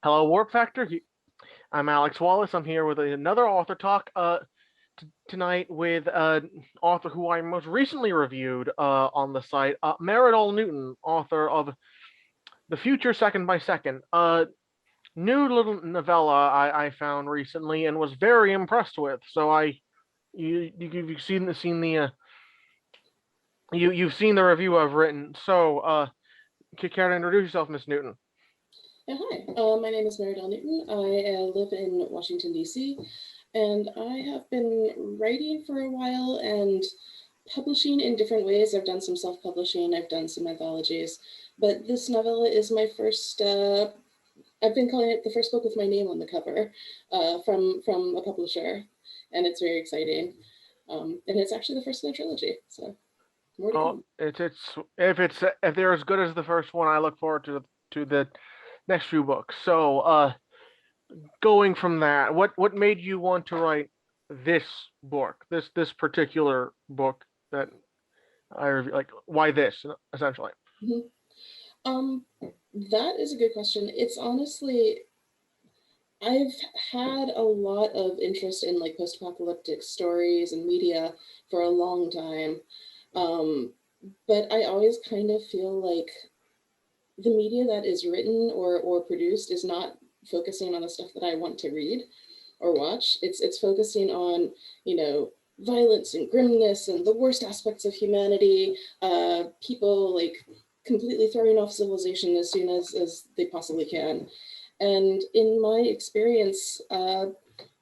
Hello, Warp Factor. I'm Alex Wallace. I'm here with another author talk tonight with an author who I most recently reviewed on the site, Meridel Newton, author of The Future Second by Second, a new little novella I found recently and was very impressed with. So you've seen the you've seen the review I've written. So care to introduce yourself, Miss Newton? Yeah, hi. My name is Meridel Newton. I live in Washington, D.C., and I have been writing for a while and publishing in different ways. I've done some self-publishing, I've done some anthologies, but this novella is my first. I've been calling it the first book with my name on the cover from a publisher, and it's very exciting. And it's actually the first in a trilogy, so more to Oh, come. if they're as good as the first one, I look forward to the next few books. So, going from that, what made you want to write this book, this particular book that I review? Like, why this essentially? Mhm. Um, that is a good question. It's honestly I've had a lot of interest in like post-apocalyptic stories and media for a long time. Um, but I always kind of feel like the media that is written or produced is not focusing on the stuff that I want to read or watch. It's focusing on, you know, violence and grimness and the worst aspects of humanity, people like completely throwing off civilization as soon as they possibly can. And in my experience,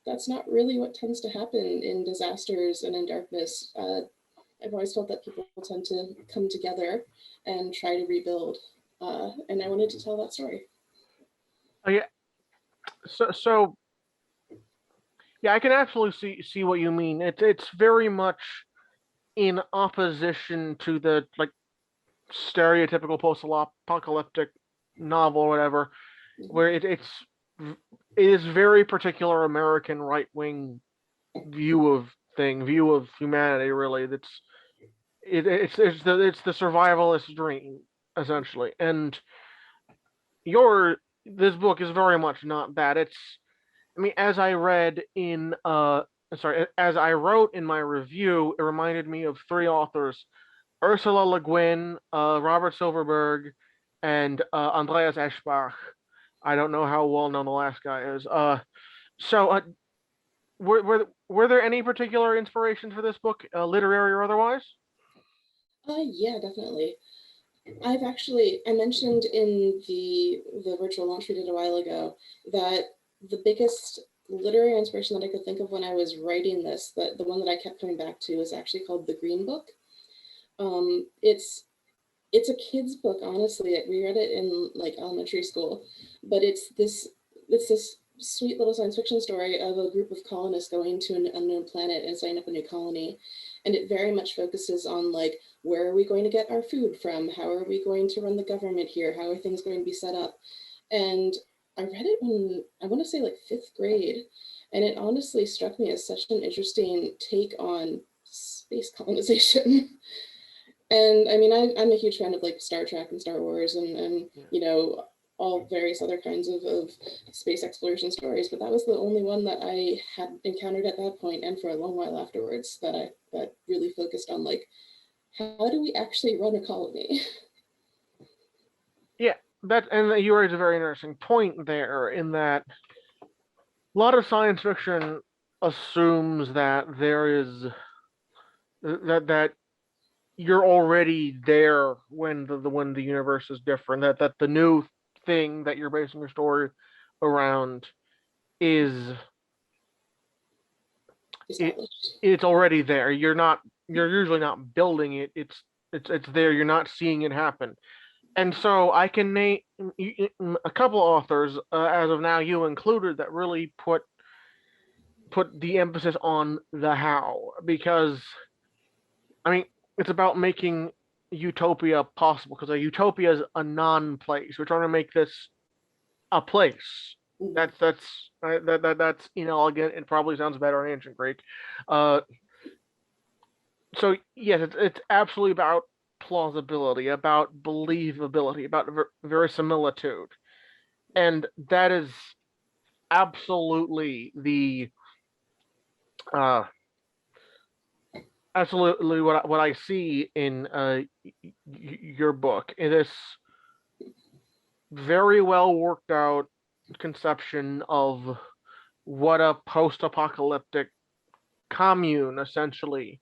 that's not really what tends to happen in disasters and in darkness. I've always felt that people tend to come together and try to rebuild. And I wanted to tell that story. Oh, yeah, so yeah, I can absolutely see what you mean. It's very much in opposition to the like stereotypical post-apocalyptic novel or whatever, Mhm. where it is very particular American right wing view of humanity. Really, it's the survivalist dream essentially, and your this book is very much not that. I mean, as I wrote in my review, it reminded me of three authors: Ursula Le Guin, Robert Silverberg, and Andreas Eschbach. I don't know how well known the last guy is. So were there any particular inspirations for this book, literary or otherwise? Yeah, definitely. I mentioned in the virtual launch we did a while ago that the biggest literary inspiration that I could think of when I was writing this, that the one that I kept coming back to, is actually called The Green Book. It's a kid's book, honestly. We read it in like elementary school, but it's this sweet little science fiction story of a group of colonists going to an unknown planet and setting up a new colony. And it very much focuses on like, where are we going to get our food from? How are we going to run the government here? How are things going to be set up? And I read it when I want to say like fifth grade, and it honestly struck me as such an interesting take on space colonization. And I mean, I'm a huge fan of like Star Trek and Star Wars and Yeah. you know, all various other kinds of space exploration stories, but that was the only one that I had encountered at that point and for a long while afterwards that really focused on like, how do we actually run a colony? Yeah, and you raise a very interesting point there in that a lot of science fiction assumes that there is that you're already there when when the universe is different. That the new thing that you're basing your story around is it Established. it's already there. You're usually not building it. It's there. You're not seeing it happen. And so I can name a couple authors, as of now, you included, that really put the emphasis on the how, because I mean it's about making utopia possible, because a utopia is a non-place. We're trying to make this a place. Mhm. That's inelegant. It probably sounds better in ancient Greek. Uh, so yes, it's absolutely about plausibility, about believability, about verisimilitude. And that is absolutely the uh, absolutely what I see in your book. In this very well worked out conception of what a post-apocalyptic commune essentially,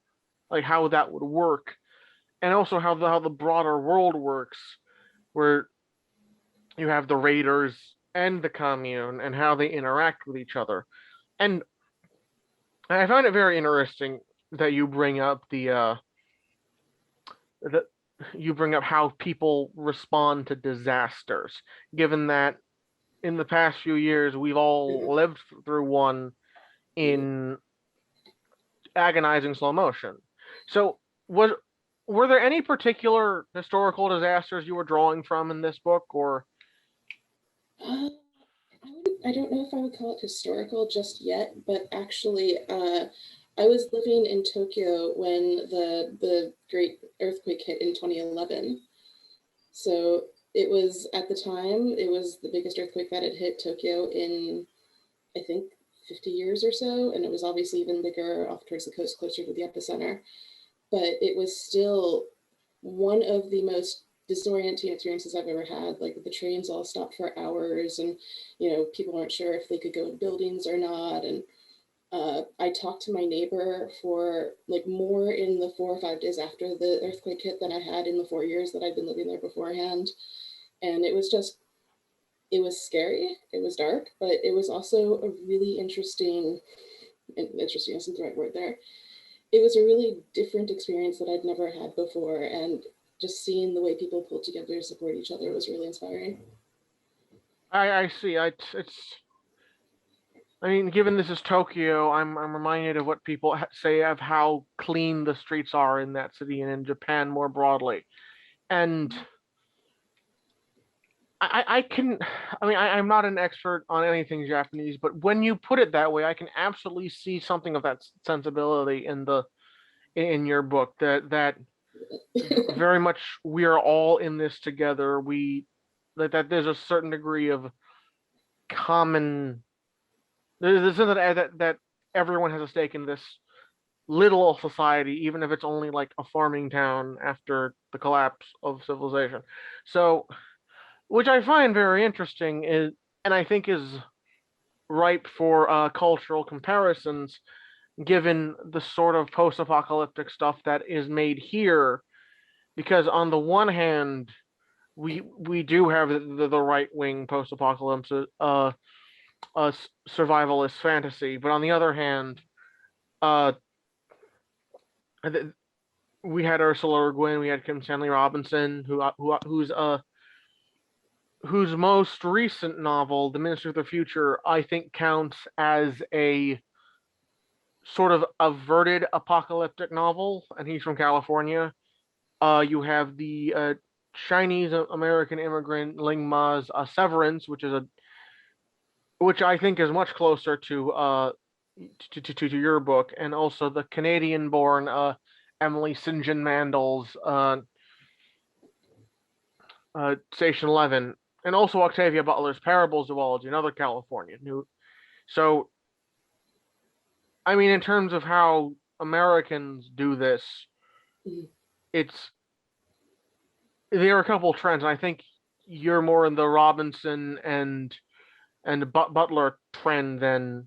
like how that would work, and also how the broader world works, where you have the raiders and the commune and how they interact with each other. And I find it very interesting that you bring up that you bring up how people respond to disasters, given that in the past few years we've all lived through one in agonizing slow motion. So was were there any particular historical disasters you were drawing from in this book, or Uh, I don't know if I would call it historical just yet, but actually, I was living in Tokyo when the great earthquake hit in 2011. So it was at the time, it was the biggest earthquake that had hit Tokyo in, I think, 50 years or so. And it was obviously even bigger off towards the coast, closer to the epicenter. But it was still one of the most disorienting experiences I've ever had. Like the trains all stopped for hours, and people weren't sure if they could go in buildings or not. And I talked to my neighbor for like more in the 4 or 5 days after the earthquake hit than I had in the 4 years that I'd been living there beforehand. And it was scary. It was dark, but it was also a really interesting isn't the right word there. It was a really different experience that I'd never had before. And just seeing the way people pulled together to support each other was really inspiring. I see. I mean, given this is Tokyo, I'm reminded of what people say of how clean the streets are in that city and in Japan more broadly. And I can, I mean, I'm not an expert on anything Japanese, but when you put it that way, I can absolutely see something of that sensibility in the in your book. That very much we are all in this together. That there's a certain degree of common. There's that everyone has a stake in this little society, even if it's only like a farming town after the collapse of civilization. So, which I find very interesting is, and I think is ripe for cultural comparisons, given the sort of post-apocalyptic stuff that is made here. Because on the one hand, we do have the right wing post-apocalypse survivalist fantasy, but on the other hand, uh, we had Ursula Le Guin, we had Kim Stanley Robinson, whose most recent novel, The Minister of the Future, I think counts as a sort of averted apocalyptic novel, and he's from California. You have the Chinese American immigrant Ling Ma's Severance, which I think is much closer to your book, and also the Canadian-born Emily St. John Mandel's Station 11, and also Octavia Butler's Parable Zoology, another Californian. So, I mean, in terms of how Americans do this, it's there are a couple of trends, and I think you're more in the Robinson and Butler trend than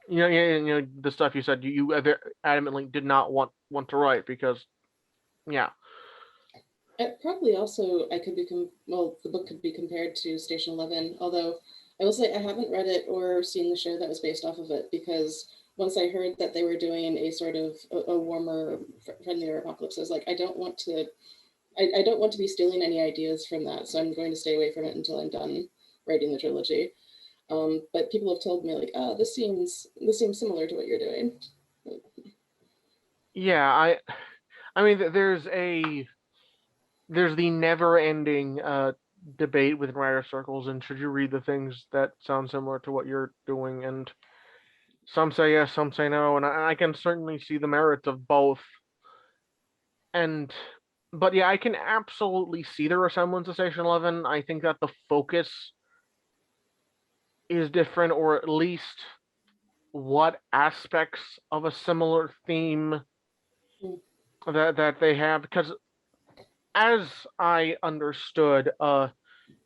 the stuff you said you adamantly did not want to write because yeah. Probably also I could be well, the book could be compared to Station 11, although I will say I haven't read it or seen the show that was based off of it, because once I heard that they were doing a sort of a warmer, friendlier apocalypse, I was like, I don't want to be stealing any ideas from that, so I'm going to stay away from it until I'm done writing the trilogy. But people have told me like, oh, this seems similar to what you're doing. Yeah, I mean there's the never ending debate within writer circles, and should you read the things that sound similar to what you're doing, and some say yes, some say no, and I can certainly see the merits of both. And but yeah, I can absolutely see the resemblance to Station 11. I think that the focus is different, or at least what aspects of a similar theme Mm. that they have. Because as I understood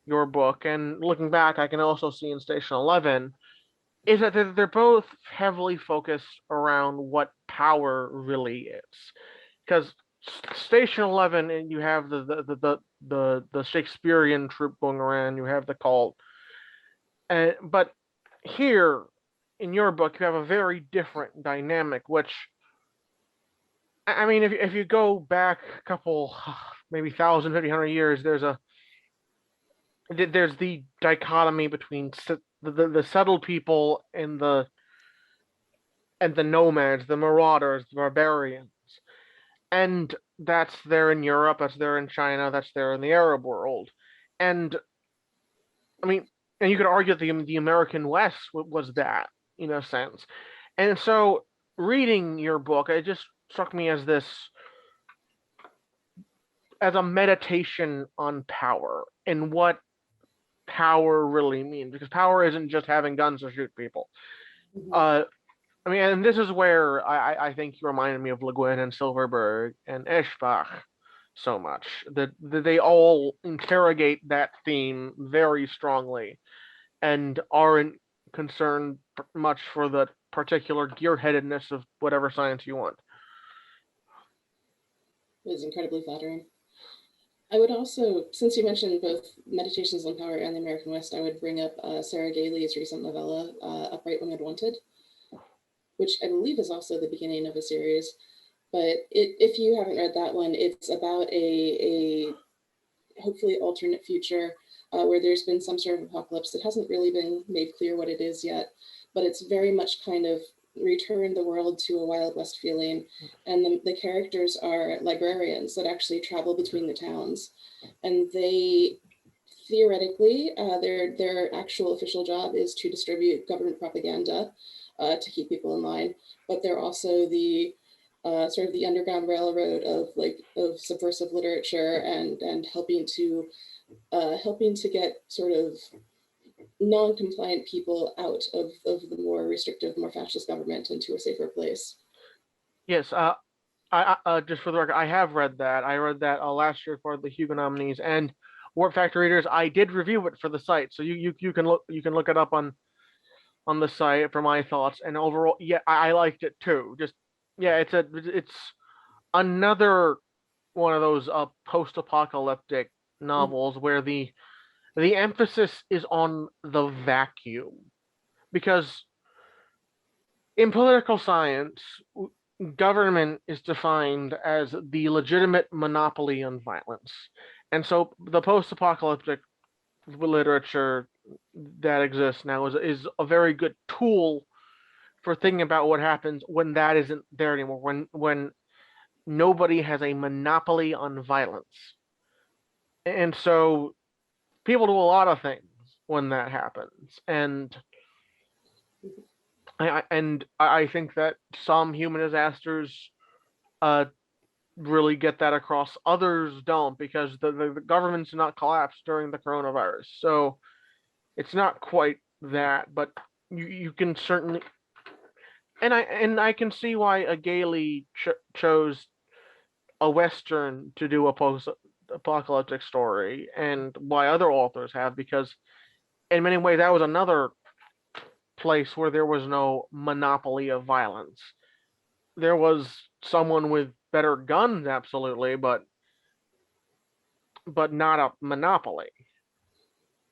your book, and looking back, I can also see in Station 11, is that they're both heavily focused around what power really is. Because Station 11, and you have the Shakespearean troupe going around, you have the cult, and but here in your book you have a very different dynamic. Which, I mean, if you go back a couple, maybe 1,000, 1,500 years, there's the dichotomy between the settled people and the nomads, the marauders, the barbarians. And that's there in Europe, that's there in China, that's there in the Arab world. And I mean, and you could argue that the American West was that, in a sense. And so, reading your book, it just struck me as as a meditation on power and what power really means. Because power isn't just having guns to shoot people. Mhm. Uh, I mean, and this is where I think you reminded me of Le Guin and Silverberg and Eschbach so much, that they all interrogate that theme very strongly and aren't concerned much for the particular gearheadedness of whatever science you want. It was incredibly flattering. I would also, since you mentioned both Meditations on Power and the American West, I would bring up Sarah Gailey's recent novella, Upright Women Wanted, which I believe is also the beginning of a series. But if you haven't read that one, it's about a hopefully alternate future where there's been some sort of apocalypse that hasn't really been made clear what it is yet, but it's very much kind of returned the world to a Wild West feeling. And the characters are librarians that actually travel between the towns. And they theoretically, their actual official job is to distribute government propaganda to keep people in line, but they're also the sort of the underground railroad of subversive literature and helping to get sort of non-compliant people out of the more restrictive, more fascist government into a safer place. Yes, I just for the record, I have read that. I read that last year for the Hugo nominees and Warp Factor readers. I did review it for the site, so you can look it up on the site for my thoughts. And overall, yeah, I liked it too. Just yeah, it's another one of those post-apocalyptic Mm. novels where the emphasis is on the vacuum. Because in political science, government is defined as the legitimate monopoly on violence. And so the post-apocalyptic literature that exists now is a very good tool for thinking about what happens when that isn't there anymore, when nobody has a monopoly on violence. And so people do a lot of things when that happens. And I think that some human disasters uh, really get that across. Others don't, because the government's not collapsed during the coronavirus. So it's not quite that, but you can certainly, and I can see why a Gailey chose a Western to do a post-apocalyptic story, and why other authors have, because in many ways that was another place where there was no monopoly of violence. There was someone with better guns, absolutely, but not a monopoly.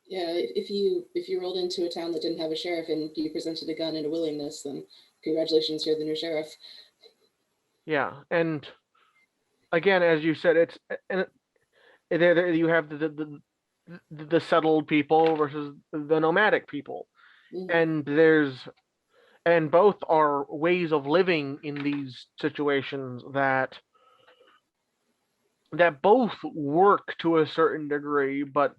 Yeah, if you rolled into a town that didn't have a sheriff and you presented a gun and a willingness, then congratulations, you're the new sheriff. Yeah, and again, as you said, it's and there you have the settled people versus the nomadic people, Mm. and both are ways of living in these situations that both work to a certain degree, but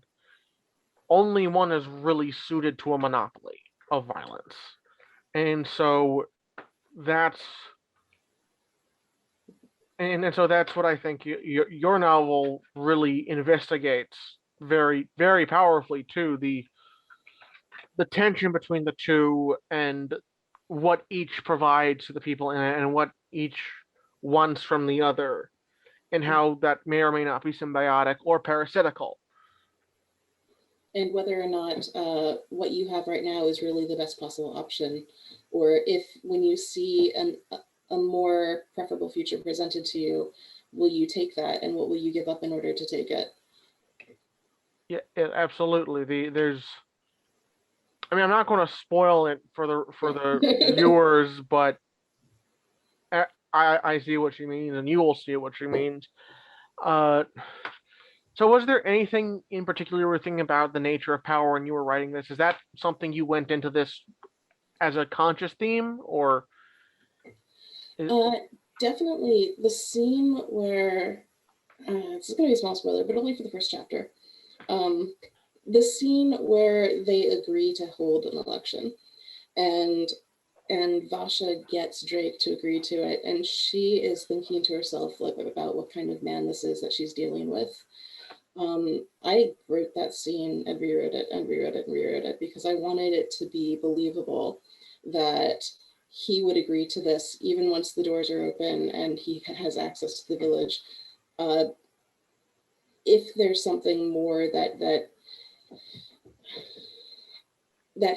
only one is really suited to a monopoly of violence. And so that's and so that's what I think your novel really investigates very very powerfully too, the tension between the two and what each provides to the people and what each wants from the other, and how that may or may not be symbiotic or parasitical. And whether or not what you have right now is really the best possible option, or if when you see a more preferable future presented to you, will you take that, and what will you give up in order to take it? Yeah, absolutely. There's, I mean, I'm not going to spoil it for the viewers, but I see what she means, and you will see what she means. Uh, so, was there anything in particular you were thinking about the nature of power when you were writing this? Is that something you went into this as a conscious theme, or? Uh, Definitely the scene where it's going to be a small spoiler, but only for the first chapter. Um, the scene where they agree to hold an election, and Vasha gets Drake to agree to it, and she is thinking to herself like about what kind of man this is that she's dealing with. I wrote that scene and rewrote it and rewrote it and rewrote it because I wanted it to be believable that he would agree to this even once the doors are open and he has access to the village. Uh, if there's something more that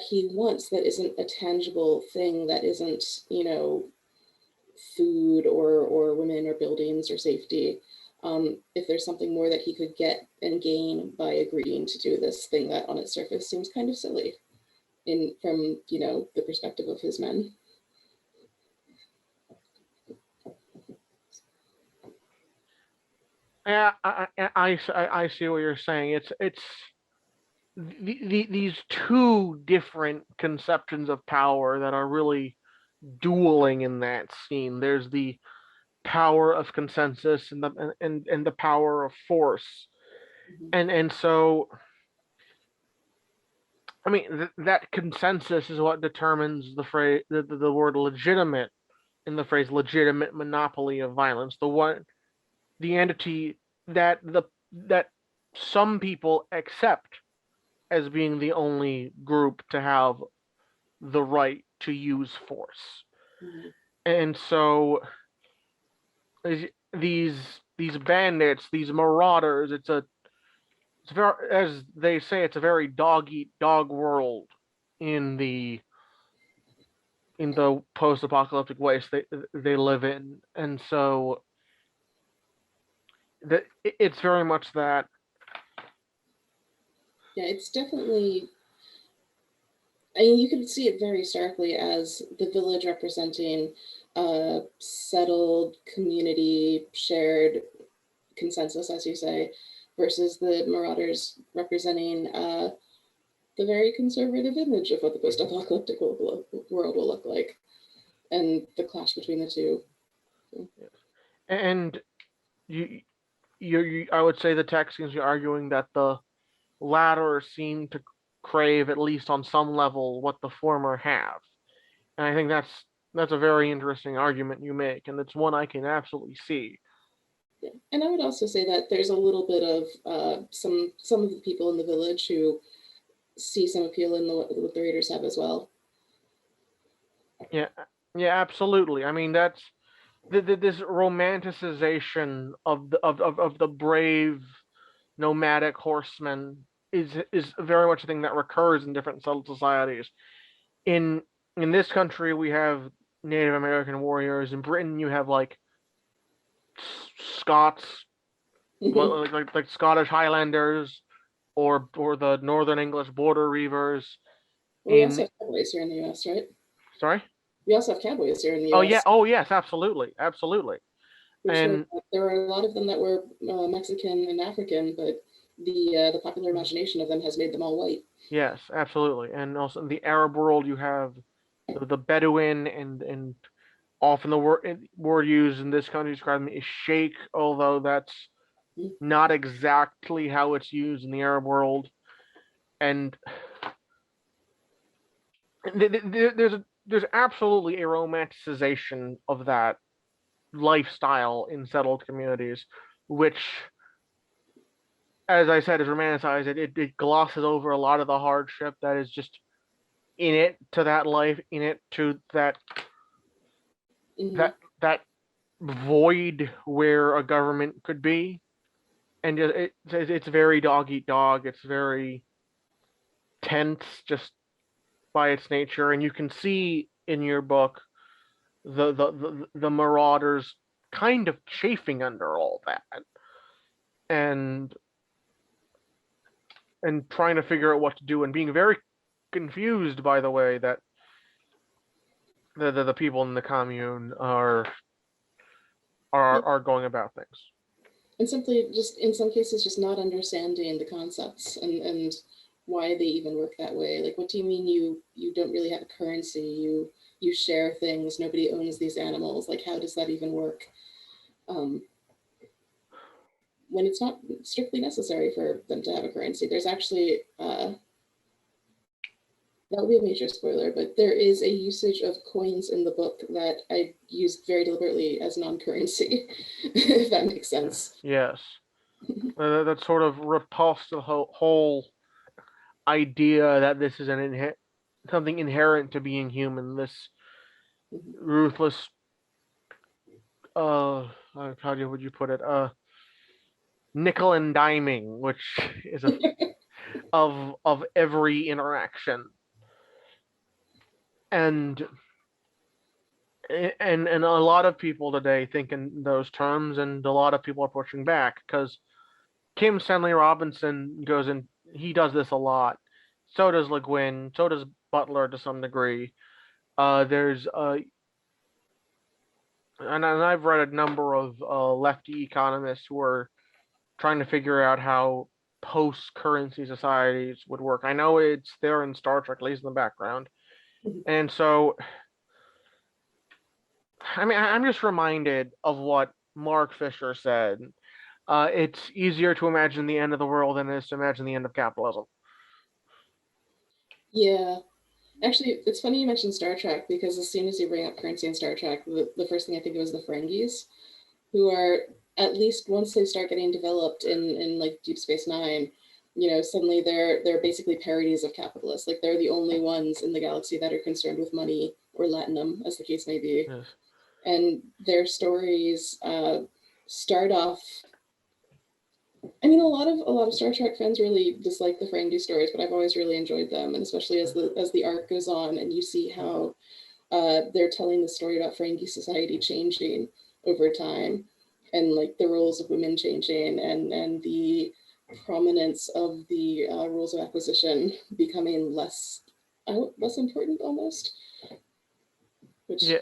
he wants that isn't a tangible thing, that isn't, food or women or buildings or safety, if there's something more that he could get and gain by agreeing to do this thing that on its surface seems kind of silly in from the perspective of his men. Yeah, I see what you're saying. It's these two different conceptions of power that are really dueling in that scene. There's the power of consensus and the power of force, Mhm. and so I mean that consensus is what determines the phrase the word legitimate in the phrase legitimate monopoly of violence. The entity that that some people accept as being the only group to have the right to use force. Mhm. And so these these bandits, these marauders, it's very, as they say, it's a very dog eat dog world in the post apocalyptic waste they live in, and so it's very much that. Yeah, it's definitely, I mean, you can see it very starkly as the village representing a settled community, shared consensus, as you say, versus the marauders representing the very conservative image of what the post-apocalyptic world will look like, and the clash between the two. And you, I would say the text seems to be arguing that the latter seem to crave, at least on some level, what the former have. And I think that's a very interesting argument you make, and it's one I can absolutely see. Yeah. And I would also say that there's a little bit of some of the people in the village who see some appeal in what the readers have as well. Yeah, yeah, absolutely. I mean, that's this romanticization of the brave nomadic horseman is very much a thing that recurs in different settled societies. In in this country, we have Native American warriors. In Britain, you have like Scots, We like Scottish Highlanders, or the Northern English border reavers. also In have cowboys here in the U.S., right? Sorry. We also have cowboys here in the Oh yeah. U.S., Oh yes. Absolutely. Absolutely. which were And there were a lot of them that were Mexican and African, but the popular imagination of them has made them all white. yes, absolutely. And also in the Arab world, you have the Bedouin, and often the word used in this country to describe them is sheikh, although that's not exactly how it's used in the Arab world. And there's absolutely a romanticization of that lifestyle in settled communities, which, as I said, is romanticized. It glosses over a lot of the hardship that is just in it to that life, in it to that Hmm. that void where a government could be, and it's very dog eat dog. It's very tense just by its nature, and you can see in your book the marauders kind of chafing under all that, and trying to figure out what to do, and being very confused by the way that the people in the commune Yep. are going about things. And simply just in some cases just not understanding the concepts and why they even work that way. Like, what do you mean you don't really have a currency? You share things. Nobody owns these animals. Like, how does that even work? Um, when it's not strictly necessary for them to have a currency. There's actually that would be a major spoiler, but there is a usage of coins in the book that I used very deliberately as non-currency, if that makes sense. Yes, that sort of repulsed the whole idea that this is something inherent to being human. This Mhm. ruthless, would you put it? Nickel and diming, which is of every interaction, and and a lot of people today think in those terms, and a lot of people are pushing back because Kim Stanley Robinson goes in. He does this a lot. So does Le Guin. So does Butler to some degree. There's and I've read a number of lefty economists who are trying to figure out how post-currency societies would work. I know it's there in Star Trek, at least in the background, and so I mean I'm just reminded of what Mark Fisher said. It's easier to imagine the end of the world than it is to imagine the end of capitalism. Yeah. Actually, it's funny you mentioned Star Trek because as soon as you bring up currency in Star Trek, the first thing I think of is the Ferengis, who are, at least once they start getting developed in like Deep Space Nine, suddenly they're basically parodies of capitalists. Like, they're the only ones in the galaxy that are concerned with money or latinum, as the case may be. Yes. And their stories start off. I mean, a lot of Star Trek fans really dislike the Ferengi stories, but I've always really enjoyed them, and especially as the arc goes on, and you see how they're telling the story about Ferengi society changing over time, and like the roles of women changing, and the prominence of the rules of acquisition becoming less important almost, which Yeah,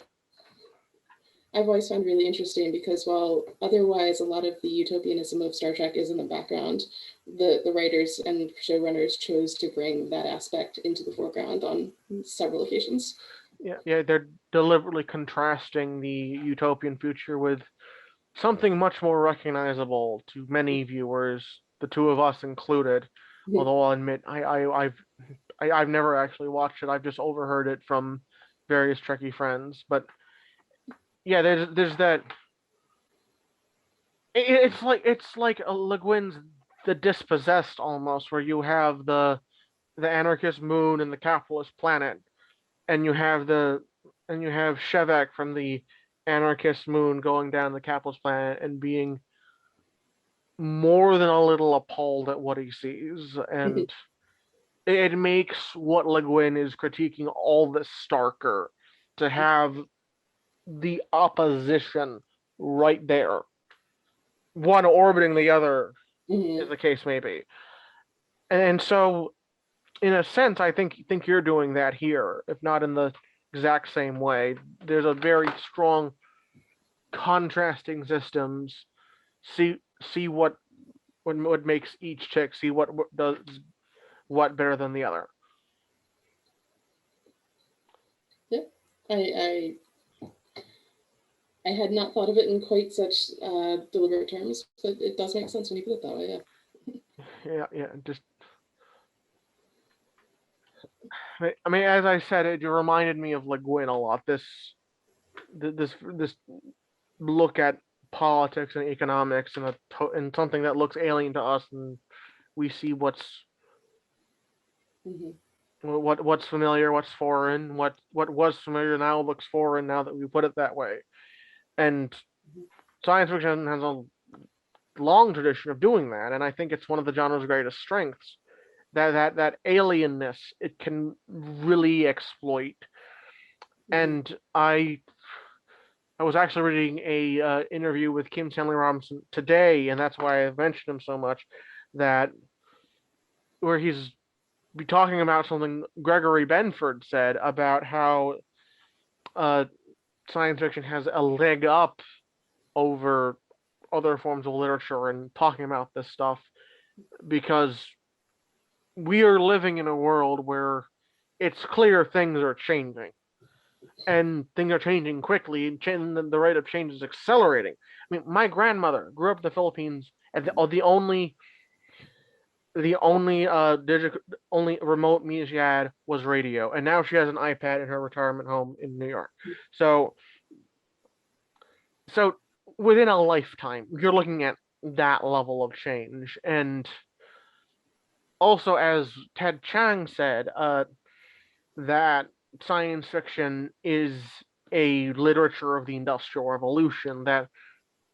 I've always found really interesting because while otherwise a lot of the utopianism of Star Trek is in the background, the writers and showrunners chose to bring that aspect into the foreground on several occasions. yeah. They're deliberately contrasting the utopian future with something much more recognizable to many viewers, the two of us included. Although I'll admit, I've never actually watched it. I've just overheard it from various Trekkie friends. But yeah, there's that. It's like a Le Guin's The Dispossessed almost, where you have the anarchist moon and the capitalist planet, and you have Shevek from the anarchist moon going down the capitalist planet and being more than a little appalled at what he sees, and it makes what Le Guin is critiquing all the starker to have the opposition right there, one orbiting the other, as Mhm. the case may be. And so, in a sense, I think you're doing that here, if not in the exact same way. There's a very strong contrasting systems. See what makes each chick. See what does what better than the other. Yeah, I I had not thought of it in quite such deliberate terms, but it does make sense when you put it that way. Yeah. Yeah. Just I mean, as I said, it reminded me of Le Guin a lot. This look at politics and economics and something that looks alien to us, and we see what's Hmm. what's familiar, what's foreign, what was familiar now looks foreign now that we put it that way. And science fiction has a long tradition of doing that, and I think it's one of the genre's greatest strengths. That alienness it can really exploit. Mhm. And I was actually reading a interview with Kim Stanley Robinson today, and that's why I mentioned him so much. That where he's be talking about something Gregory Benford said about how uh, science fiction has a leg up over other forms of literature and talking about this stuff because we are living in a world where it's clear things are changing and things are changing quickly and the rate of change is accelerating. I mean, my grandmother grew up in the Philippines and the only remote media she had was radio, and now she has an iPad in her retirement home in New York. So so within a lifetime, you're looking at that level of change. And also, as Ted Chiang said, that science fiction is a literature of the Industrial Revolution, that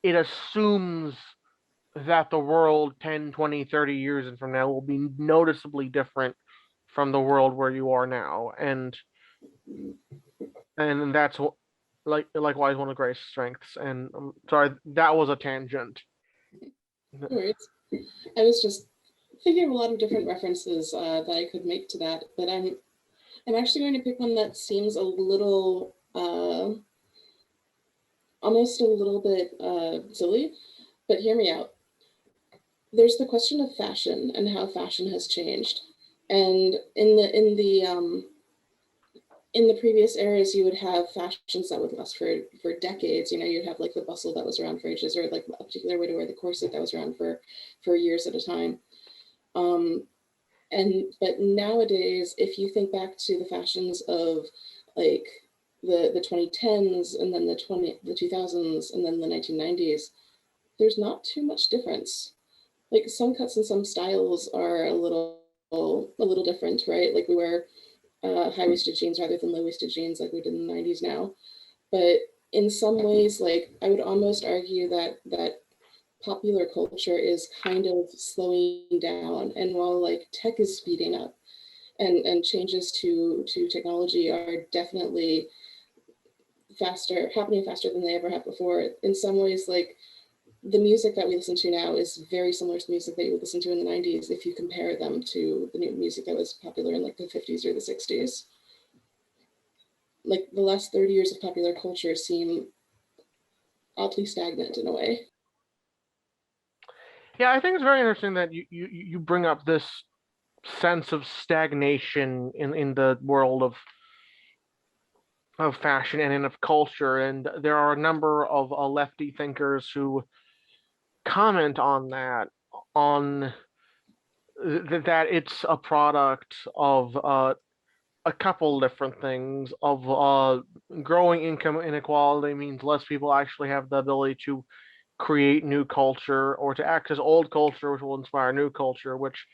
it assumes that the world 10, 20, 30 years from now will be noticeably different from the world where you are now. And that's likewise one of Grace's strengths. And sorry, that was a tangent. No worries. I was just thinking of a lot of different references that I could make to that, but I'm actually going to pick one that seems a little almost a little bit silly, but hear me out. There's the question of fashion and how fashion has changed, and in the previous eras, you would have fashions that would last for decades. You know, you'd have like the bustle that was around for ages, or like a particular way to wear the corset that was around for years at a time. Um, and but nowadays, if you think back to the fashions of like the 2010s and then the 2000s and then the 1990s, there's not too much difference. Like some cuts and some styles are a little different, right? Like we wear high-waisted jeans rather than low-waisted jeans like we did in the 90s now. But in some ways, like I would almost argue that popular culture is kind of slowing down. And while like tech is speeding up and changes to technology are definitely happening faster than they ever have before, in some ways, like the music that we listen to now is very similar to music that you would listen to in the 90s if you compare them to the new music that was popular in like the 50s or the 60s. Like the last 30 years of popular culture seem oddly stagnant in a way. Yeah, I think it's very interesting that you bring up this sense of stagnation in the world of fashion and in of culture, and there are a number of lefty thinkers who comment on that, on that it's a product of a couple different things. Of growing income inequality means less people actually have the ability to create new culture or to access old culture, which will inspire new culture, which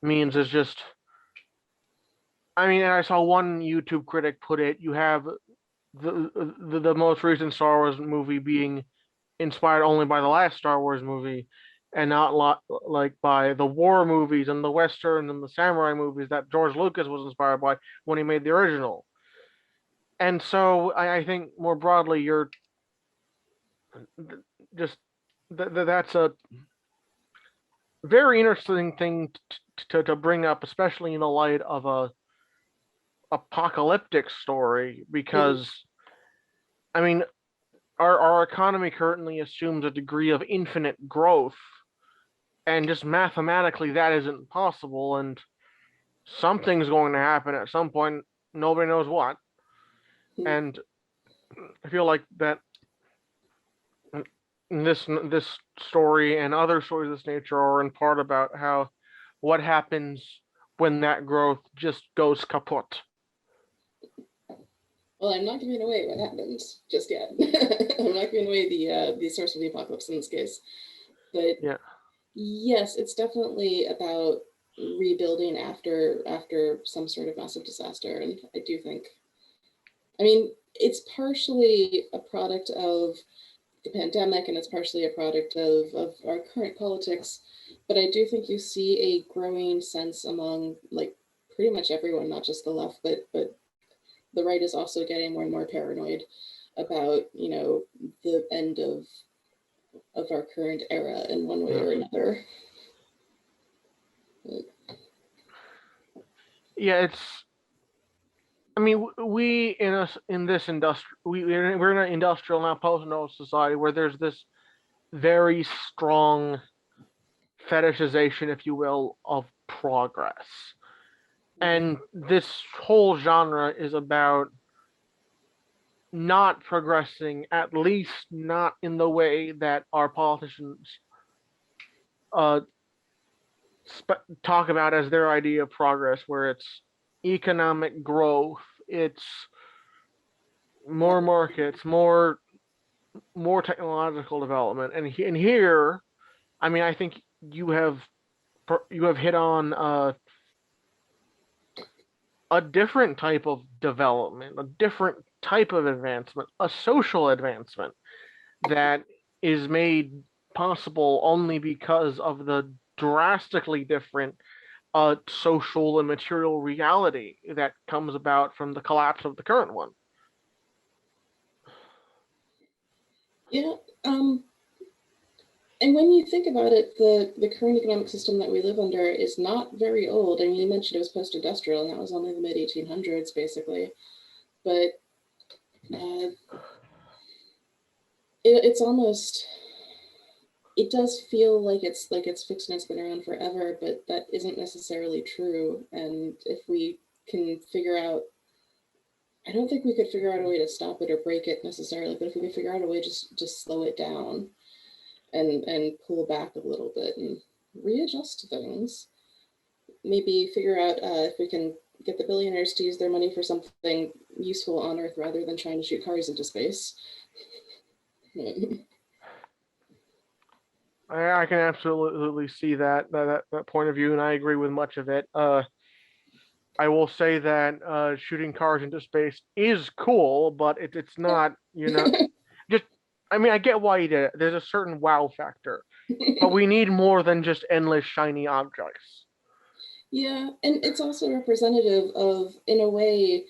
means is just. I mean, and I saw one YouTube critic put it: you have the most recent Star Wars movie being inspired only by the last Star Wars movie, and not like by the war movies and the western and the samurai movies that George Lucas was inspired by when he made the original. And so I think more broadly, you're just that's a very interesting thing to bring up, especially in the light of a apocalyptic story, Mhm. because I mean our economy currently assumes a degree of infinite growth, and just mathematically that isn't possible, and something's going to happen at some point. Nobody knows what. And I feel like that this story and other stories of this nature are in part about how what happens when that growth just goes kaput. Well, I'm not giving away what happens just yet. I'm not giving away the source of the apocalypse in this case. But Yeah. yes, it's definitely about rebuilding after some sort of massive disaster. And I do think, I mean, it's partially a product of the pandemic, and it's partially a product of our current politics. But I do think you see a growing sense among like pretty much everyone, not just the left, but the right is also getting more and more paranoid about, you know, the end of our current era in one way or another. Yeah, it's. I mean, we in this we're in an industrial now post-industrial society where there's this very strong fetishization, if you will, of progress, and this whole genre is about not progressing, at least not in the way that our politicians uh, talk about as their idea of progress, where it's economic growth, it's more markets, more technological development, and here, I mean, I think you have hit on a different type of development, a different type of advancement, a social advancement that is made possible only because of the drastically different social and material reality that comes about from the collapse of the current one. Yeah. And when you think about it, the current economic system that we live under is not very old. I mean, you mentioned it was post-industrial, and that was only the mid 1800s, basically. But it's almost, it does feel like it's fixed and it's been around forever, but that isn't necessarily true. And if we can figure out, I don't think we could figure out a way to stop it or break it necessarily, but if we could figure out a way just slow it down and pull back a little bit and readjust things, maybe figure out if we can get the billionaires to use their money for something useful on Earth rather than trying to shoot cars into space. I can absolutely see that point of view, and I agree with much of it. I will say that shooting cars into space is cool, but it's not, just. I mean, I get why you did it. There's a certain wow factor, but we need more than just endless shiny objects. Yeah, and it's also representative of, in a way,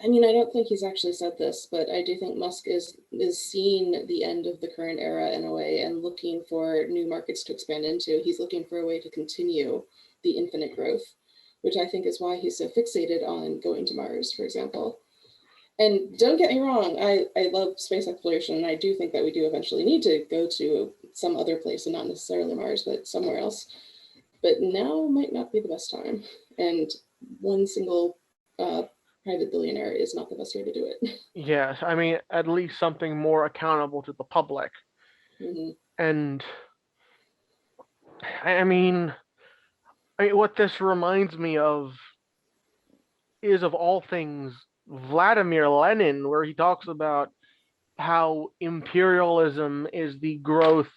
I mean, I don't think he's actually said this, but I do think Musk is seeing the end of the current era in a way and looking for new markets to expand into. He's looking for a way to continue the infinite growth, which I think is why he's so fixated on going to Mars, for example. And don't get me wrong, I love space exploration, and I do think that we do eventually need to go to some other place, and not necessarily Mars, but somewhere else. But now might not be the best time. And one single private billionaire is not the best way to do it. Yes, I mean, at least something more accountable to the public. Mm-hmm. And I mean, what this reminds me of is, of all things, Vladimir Lenin, where he talks about how imperialism is the growth,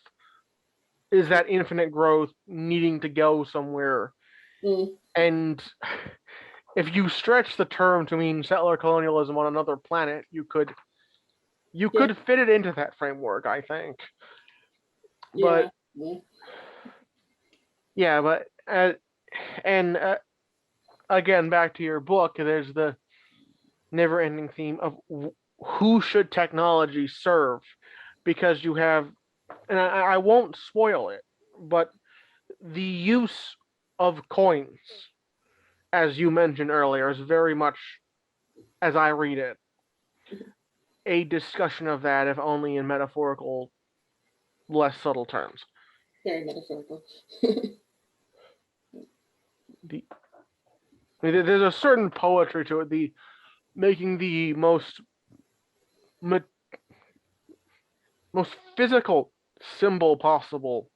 is that infinite growth needing to go somewhere. Mm. And if you stretch the term to mean settler colonialism on another planet, you could fit it into that framework, I think. But yeah, but and again, back to your book, there's the never-ending theme of who should technology serve, because you have, and I won't spoil it, but the use of coins, as you mentioned earlier, is very much, as I read it, a discussion of that, if only in metaphorical, less subtle terms. Very metaphorical. There's a certain poetry to it, the making the most physical symbol possible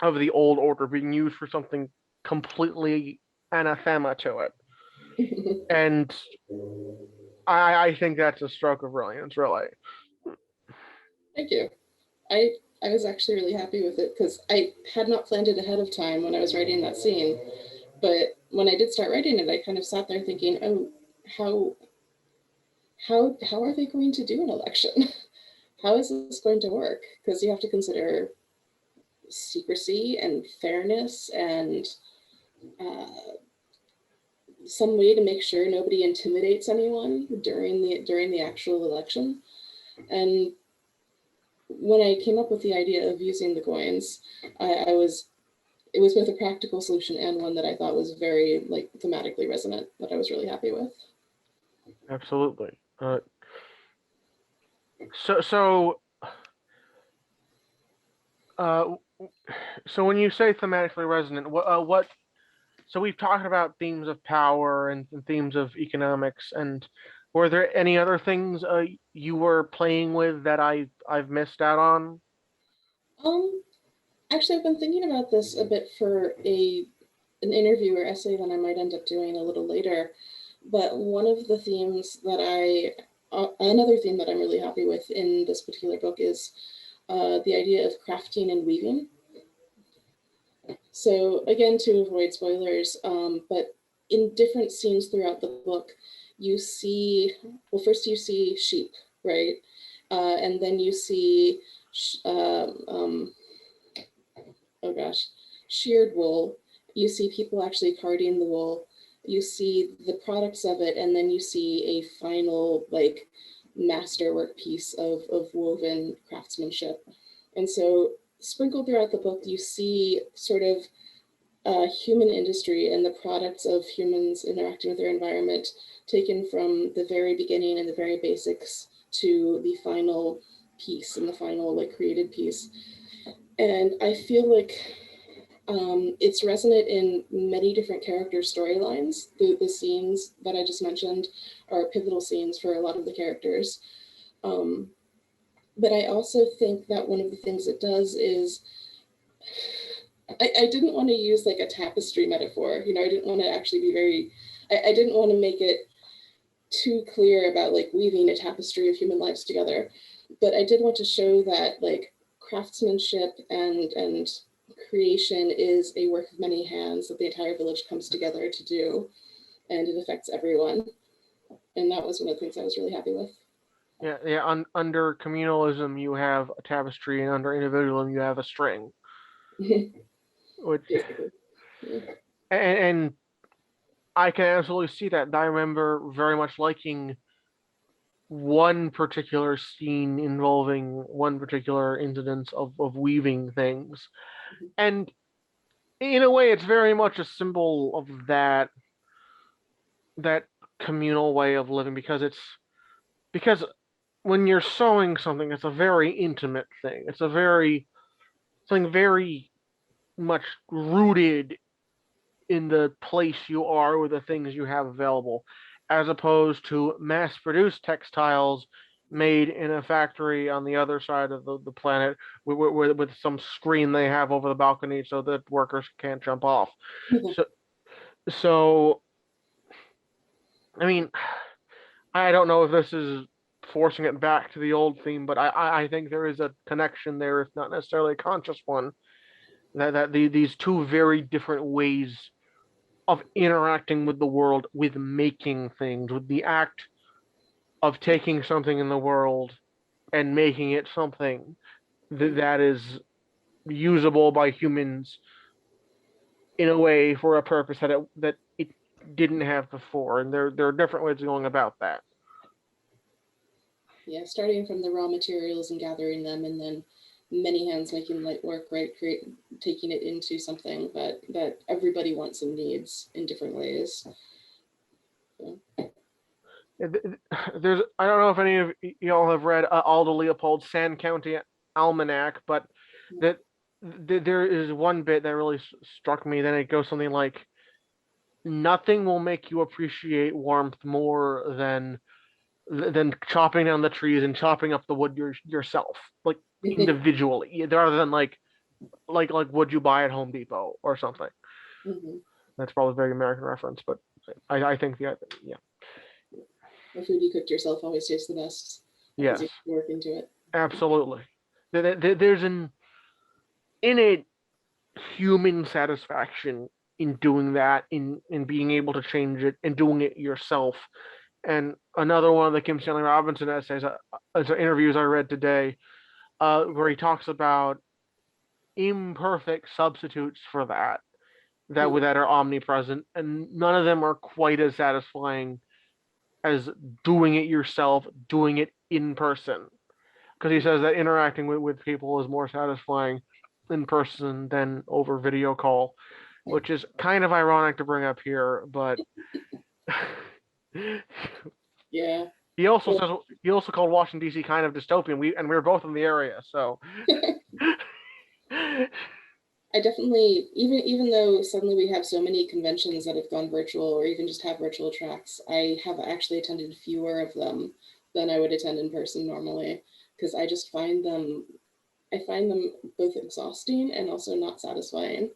of the old order being used for something completely anathema to it. And I think that's a stroke of brilliance, really. Thank you. I I was actually really happy with it because I had not planned it ahead of time when I was writing that scene. But when I did start writing it, I kind of sat there thinking, oh, how how are they going to do an election? How is this going to work? Because you have to consider secrecy and fairness and uh, some way to make sure nobody intimidates anyone during the actual election. And when I came up with the idea of using the coins, I was it was both a practical solution and one that I thought was very like thematically resonant that I was really happy with. Absolutely. So uh, so when you say thematically resonant, what? So we've talked about themes of power and themes of economics, and were there any other things you were playing with that I've missed out on? Um, Actually, I've been thinking about this a bit for a an interview or essay that I might end up doing a little later. But one of the themes that another theme that I'm really happy with in this particular book is the idea of crafting and weaving. So again, to avoid spoilers, but in different scenes throughout the book, you see, well, first you see sheep, right? And then you see, oh gosh, sheared wool. You see people actually carding the wool. You see the products of it, and then you see a final like masterwork piece of woven craftsmanship. And so sprinkled throughout the book, you see sort of human industry and the products of humans interacting with their environment, taken from the very beginning and the very basics to the final piece and the final like created piece. And I feel like it's resonant in many different character storylines. The scenes that I just mentioned are pivotal scenes for a lot of the characters. Um, but I also think that one of the things it does is I didn't want to use like a tapestry metaphor. You know, I didn't want to actually be very, I didn't want to make it too clear about like weaving a tapestry of human lives together. But I did want to show that like craftsmanship and creation is a work of many hands that the entire village comes together to do, and it affects everyone. And that was one of the things I was really happy with. Yeah. Under communalism, you have a tapestry, and under individualism, you have a string. Which Basically. Yeah. and I can absolutely see that. I remember very much liking one particular scene involving one particular incident of weaving things. And in a way, it's very much a symbol of that communal way of living because when you're sewing something, it's a very intimate thing. It's a very something very much rooted in the place you are with the things you have available, as opposed to mass-produced textiles made in a factory on the other side of the planet with some screen they have over the balcony so that workers can't jump off. So, so I mean, I don't know if this is forcing it back to the old theme, but I think there is a connection there, if not necessarily a conscious one, these two very different ways of interacting with the world, with making things, with the act of taking something in the world and making it something that is usable by humans in a way for a purpose that it didn't have before. And there are different ways of going about that. Yeah, starting from the raw materials and gathering them, and then many hands making light work, right? Taking it into something that everybody wants and needs in different ways. So, There's I don't know if any of y'all have read Aldo Leopold's Sand County Almanac, but that there is one bit that really struck me. Then it goes something like, "Nothing will make you appreciate warmth more than chopping down the trees and chopping up the wood yourself, like individually, rather than like would you buy at Home Depot or something." mhm. That's probably a very American reference, but I think yeah. The food you cooked yourself always tastes the best because Yes, you work into it. absolutely. There's an innate human satisfaction in doing that, in being able to change it and doing it yourself. And another one of the Kim Stanley Robinson essays, interviews I read today, where he talks about imperfect substitutes for that are omnipresent, and none of them are quite as satisfying as doing it yourself, doing it in person. Because he says that interacting with people is more satisfying in person than over video call, which is kind of ironic to bring up here, but Yeah. he also called Washington D.C. kind of dystopian. We were both in the area, so I definitely, even though suddenly we have so many conventions that have gone virtual or even just have virtual tracks, I have actually attended fewer of them than I would attend in person normally, because I just I find them both exhausting and also not satisfying.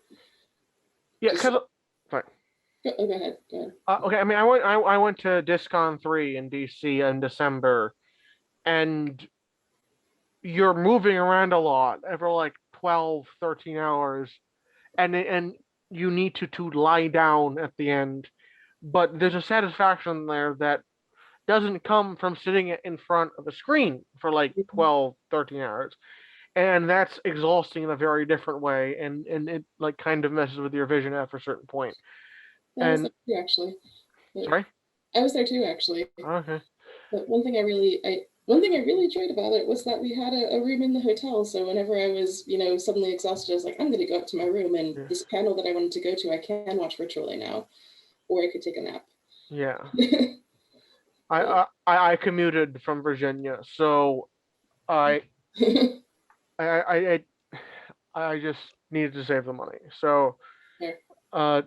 yeah, Just because sorry. go ahead. Go ahead. Okay, I mean, I went to DisCon 3 in DC in December, and you're moving around a lot for like 12, 13 hours, and you need to lie down at the end. But there's a satisfaction there that doesn't come from sitting in front of a screen for like 12, 13 hours. And that's exhausting in a very different way, and it like kind of messes with your vision after a certain point. I was And there too, actually. But sorry? I was there too, actually. Okay. But one thing I really enjoyed about it was that we had a room in the hotel. So whenever I was, suddenly exhausted, I was like, I'm going to go up to my room, and Yeah. this panel that I wanted to go to, I can watch virtually now, or I could take a nap. Yeah. But, I commuted from Virginia, so I I I I just needed to save the money. So yeah. uh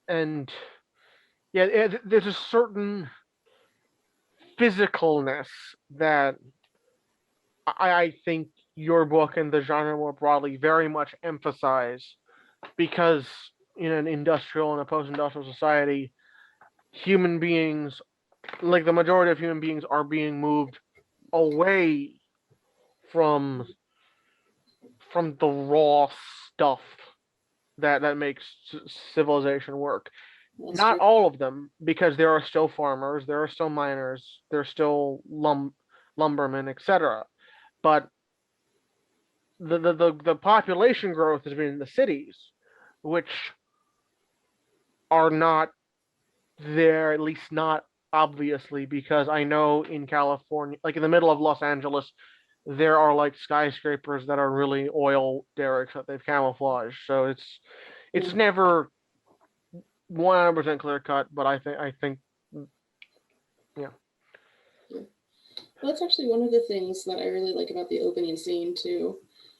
and yeah, there's a certain physicalness that I think your book and the genre more broadly very much emphasize, because in an industrial and a post-industrial society, human beings, like the majority of human beings, are being moved away from the raw stuff that makes civilization work. That's Not true. all of them, because there are still farmers, there are still miners, there's still lumbermen, etc. But the population growth has been in the cities, which are not there, at least not obviously, because I know in California, like in the middle of Los Angeles, there are like skyscrapers that are really oil derricks that they've camouflaged. So it's Yeah. never 100% clear cut, but I think yeah. Yeah. Well, that's actually one of the things that I really like about the opening scene too,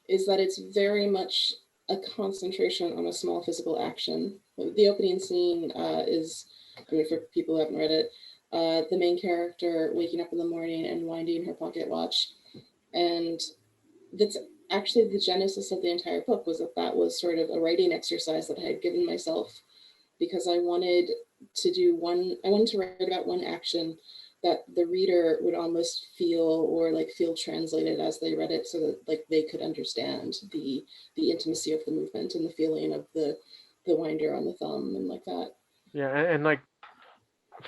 is that it's very much a concentration on a small physical action. The opening scene is, I mean, for people who haven't read it, the main character waking up in the morning and winding her pocket watch, and that's actually the genesis of the entire book, was that was sort of a writing exercise that I had given myself, because I wanted to write about one action that the reader would almost feel, or like feel translated as they read it, so that like they could understand the intimacy of the movement and the feeling of the winder on the thumb and like that. Yeah, and like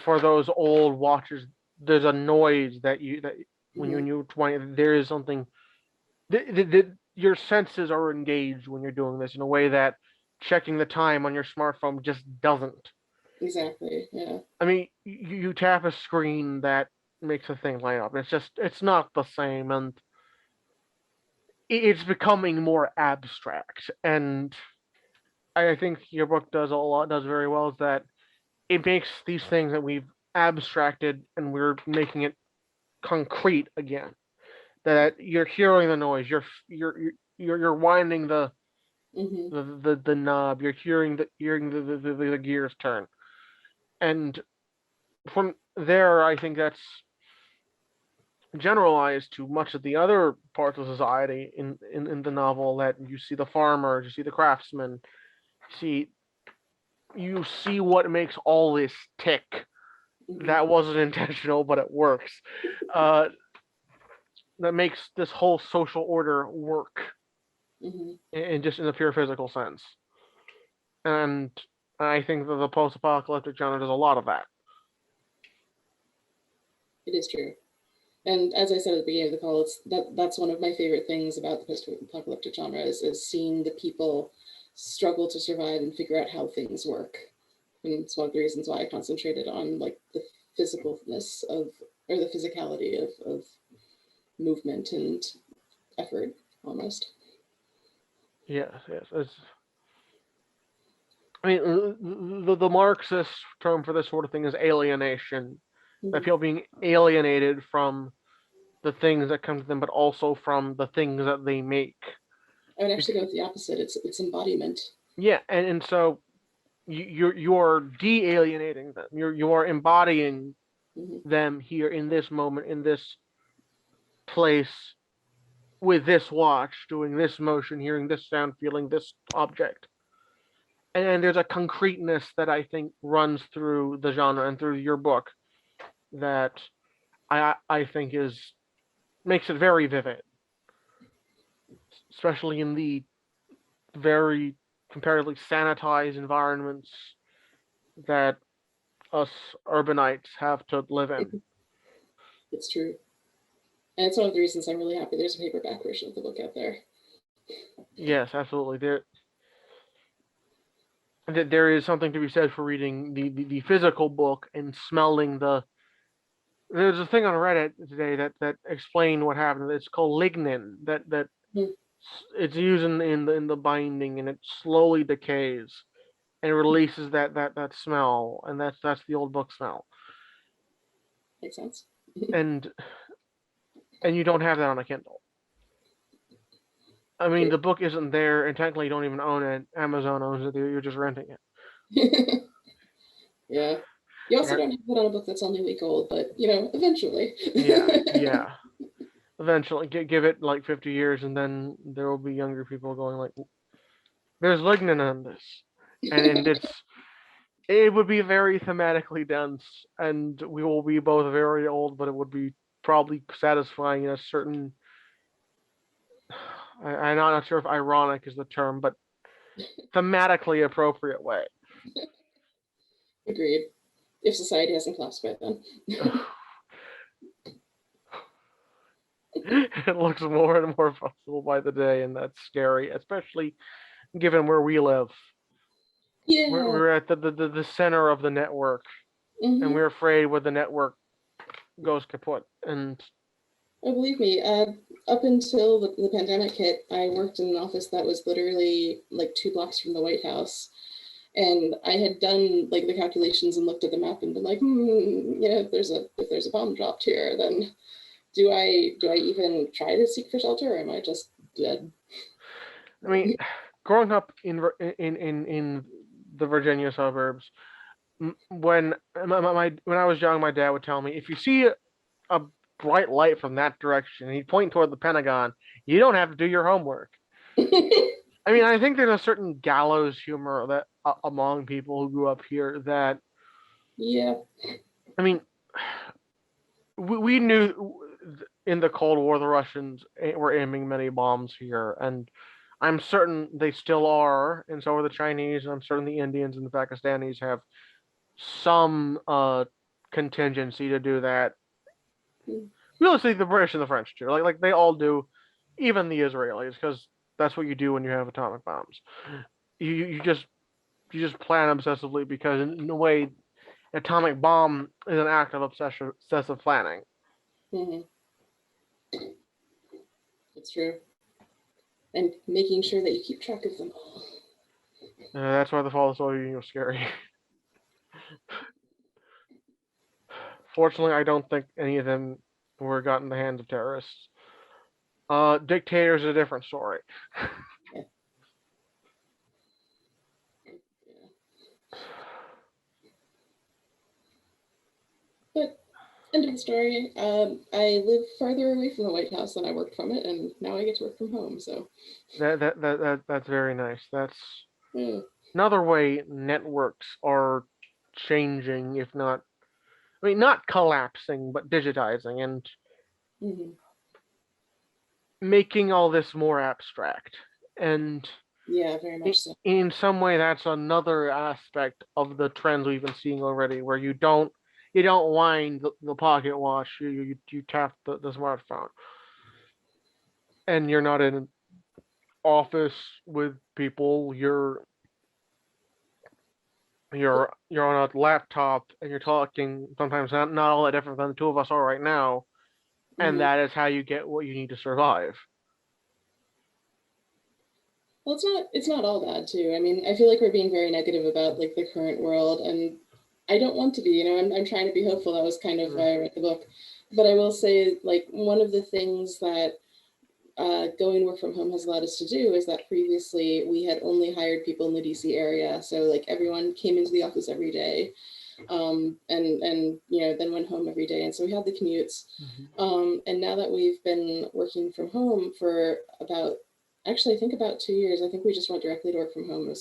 for those old watches, there's a noise that Mhm. when you 20, there is something, your senses are engaged when you're doing this in a way that checking the time on your smartphone just doesn't. Exactly. Yeah. I mean, you tap a screen that makes a thing light up. It's not the same, and it's becoming more abstract. And I think your book does very well, is that it makes these things that we've abstracted and we're making it concrete again. That you're hearing the noise, you're winding Hmm. the knob, you're hearing the gears turn, and from there, I think that's generalized to much of the other parts of society in the novel. That you see the farmers, you see the craftsmen, see you see what makes all this tick. Hmm. That wasn't intentional, but it works. Uh, that makes this whole social order work in just in a pure physical sense. And I think that the post-apocalyptic genre does a lot of that. It is true. And as I said at the beginning of the call, that's one of my favorite things about the post-apocalyptic genre is seeing the people struggle to survive and figure out how things work. And it's one of the reasons why I concentrated on like the physicalness of, or the physicality of movement and effort almost. Yes, yes. I mean, the Marxist term for this sort of thing is alienation. That people being alienated from the things that come to them, but also from the things that they make. I would actually go with the opposite. It's embodiment. Yeah, and so you're de-alienating them. You're embodying them here in this moment, in this place, with this watch, doing this motion, hearing this sound, feeling this object. And there's a concreteness that I think runs through the genre and through your book that I think makes it very vivid, especially in the very comparatively sanitized environments that us urbanites have to live in. It's true. And it's one of the reasons I'm really happy there's a paperback version of the book out there. Yes, absolutely. There is something to be said for reading the physical book and smelling the. There's a thing on Reddit today that explained what happened. It's called lignin. That it's used in the binding, and it slowly decays and releases that smell, and that's the old book smell. Makes sense. and you don't have that on a Kindle. I mean, the book isn't there, and technically you don't even own it. Amazon owns it. You're just renting it. Yeah. You also Yeah. don't have it on a book that's only a week old, but eventually. Yeah. Eventually, give it like 50 years, and then there will be younger people going like, "There's lignin in this," and it would be very thematically dense, and we will be both very old, but it would be probably satisfying in a certain. I'm not sure if ironic is the term, but thematically appropriate way. Agreed. If society hasn't collapsed by then. It looks more and more possible by the day, and that's scary, especially given where we live. Yeah. We're at the center of the network, and we're afraid when the network goes kaput. And oh, believe me, up until the pandemic hit, I worked in an office that was literally like 2 blocks from the White House. And I had done like the calculations and looked at the map and been like, if there's a bomb dropped here, then do I even try to seek for shelter, or am I just dead? I mean, growing up in the Virginia suburbs, when when I was young, my dad would tell me, if you see a bright light from that direction, and he'd point toward the Pentagon, you don't have to do your homework. I mean, I think there's a certain gallows humor that among people who grew up here that. Yeah. I mean, we knew in the Cold War the Russians were aiming many bombs here, and I'm certain they still are, and so are the Chinese, and I'm certain the Indians and the Pakistanis have some contingency to do that. Realistically, the British and the French too, like they all do, even the Israelis, because that's what you do when you have atomic bombs. You just plan obsessively because in a way, atomic bomb is an act of obsessive planning. It's true. And making sure that you keep track of them all. That's why the fall of the Soviet Union was scary. Fortunately, I don't think any of them were got in the hands of terrorists. Dictators is a different story. Yeah. But end of the story. I live farther away from the White House than I worked from it, and now I get to work from home. So that's very nice. That's another way networks are changing, if not, not collapsing, but digitizing. And making all this more abstract. And Yeah, very much so. in some way, that's another aspect of the trends we've been seeing already, where you don't wind the pocket watch, you tap the smartphone, and you're not in an office with people. You're on a laptop and you're talking. Sometimes not all that different than the two of us are right now, and Mhm. that is how you get what you need to survive. Well, it's not all bad too. I mean, I feel like we're being very negative about like the current world, and I don't want to be. I'm trying to be hopeful. That was kind of Mm, why I read the book. But I will say, like, one of the things that going work from home has allowed us to do is that previously we had only hired people in the DC area, so like everyone came into the office every day, and then went home every day, and so we had the commutes. mhm, And now that we've been working from home for about, actually, I think about 2 years, I think we just went directly to work from home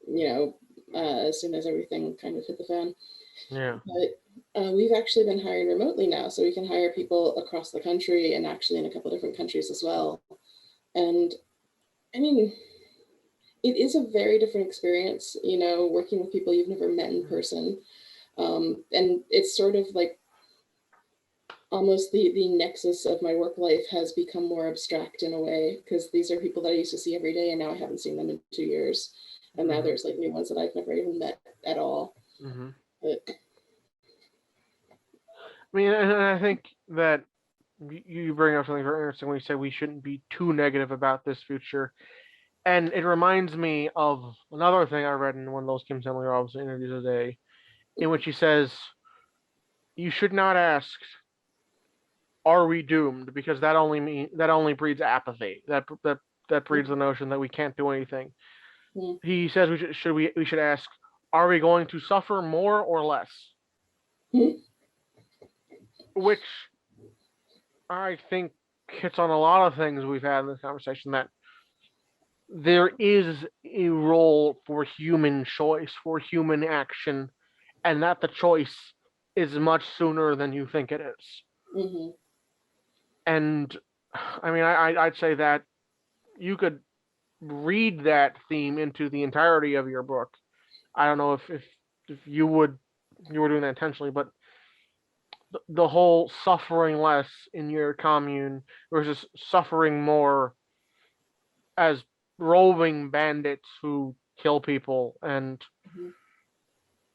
you know, as soon as everything kind of hit the fan. yeah. But we've actually been hiring remotely now, so we can hire people across the country and actually in a couple different countries as well. And I mean, it is a very different experience, working with people you've never met in person. And it's sort of like almost the nexus of my work life has become more abstract in a way, because these are people that I used to see every day and now I haven't seen them in 2 years. And now Hmm. there's like new ones that I've never even met at all. Hmm. But I mean, and I think that you bring up something very interesting when you say we shouldn't be too negative about this future. And it reminds me of another thing I read in one of those Kim Stanley Robinson interviews today, in which he says, "You should not ask, are we doomed? Because that only breeds apathy. That breeds the notion that we can't do anything." mm, He says we should ask, are we going to suffer more or less? mm, Which I think hits on a lot of things we've had in this conversation, that there is a role for human choice, for human action, and that the choice is much sooner than you think it is. mm-hmm. And I mean, I'd say that you could read that theme into the entirety of your book. I don't know if you were doing that intentionally, but the whole suffering less in your commune versus suffering more as roving bandits who kill people Mm-hmm.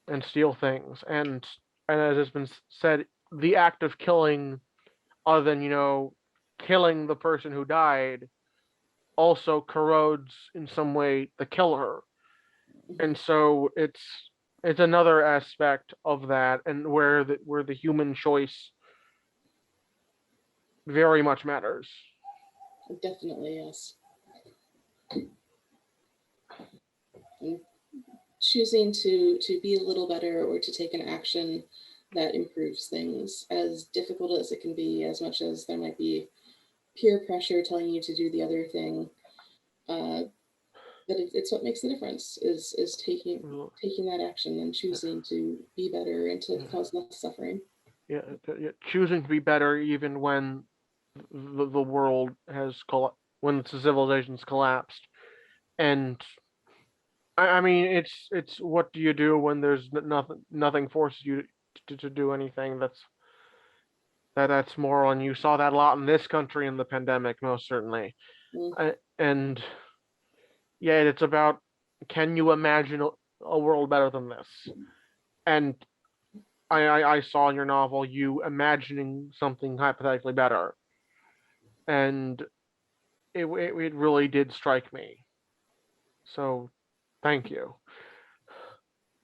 and steal things, and as has been said, the act of killing, other than killing the person who died, also corrodes in some way the killer. Mm-hmm. And so it's another aspect of that, and where the human choice very much matters. Definitely, yes. And choosing to be a little better or to take an action that improves things, as difficult as it can be, as much as there might be peer pressure telling you to do the other thing. uh, that it's what makes the difference, is taking that action and choosing to be better and to cause less suffering. Yeah, yeah, choosing to be better even when the world has when the civilization's collapsed. And I mean, it's what do you do when there's nothing forces you to do anything that's moral. And you saw that a lot in this country in the pandemic, most certainly. Mm, And yeah, it's about, can you imagine a world better than this? And I saw in your novel you imagining something hypothetically better, and it really did strike me. So thank you.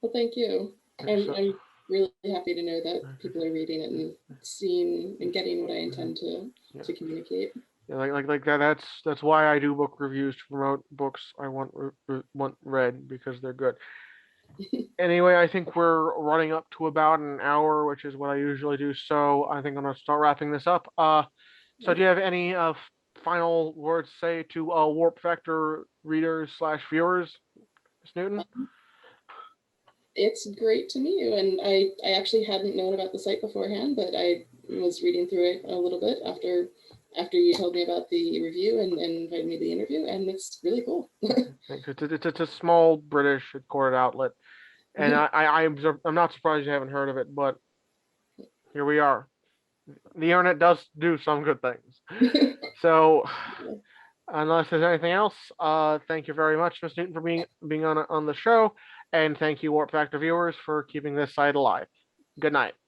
well, thank you. I'm So really happy to know that people are reading it and seeing and getting what I intend yeah, to communicate. yeah, like that. That's why I do book reviews to promote books I want read, because they're good. Anyway, I think we're running up to about an hour, which is what I usually do. So I think I'm gonna start wrapping this up. So do you have any final words to say to Warp Factor readers slash viewers, Miss Newton? It's great to meet you, and I actually hadn't known about the site beforehand, but I was reading through it a little bit after after you told me about the review and invited me to the interview, and it's really cool. It's a small British recorded outlet, and I'm not surprised you haven't heard of it, but here we are. The internet does do some good things. So, unless there's anything else, thank you very much, Ms. Newton, for being on the show, and thank you, Warp Factor viewers, for keeping this site alive. Good night.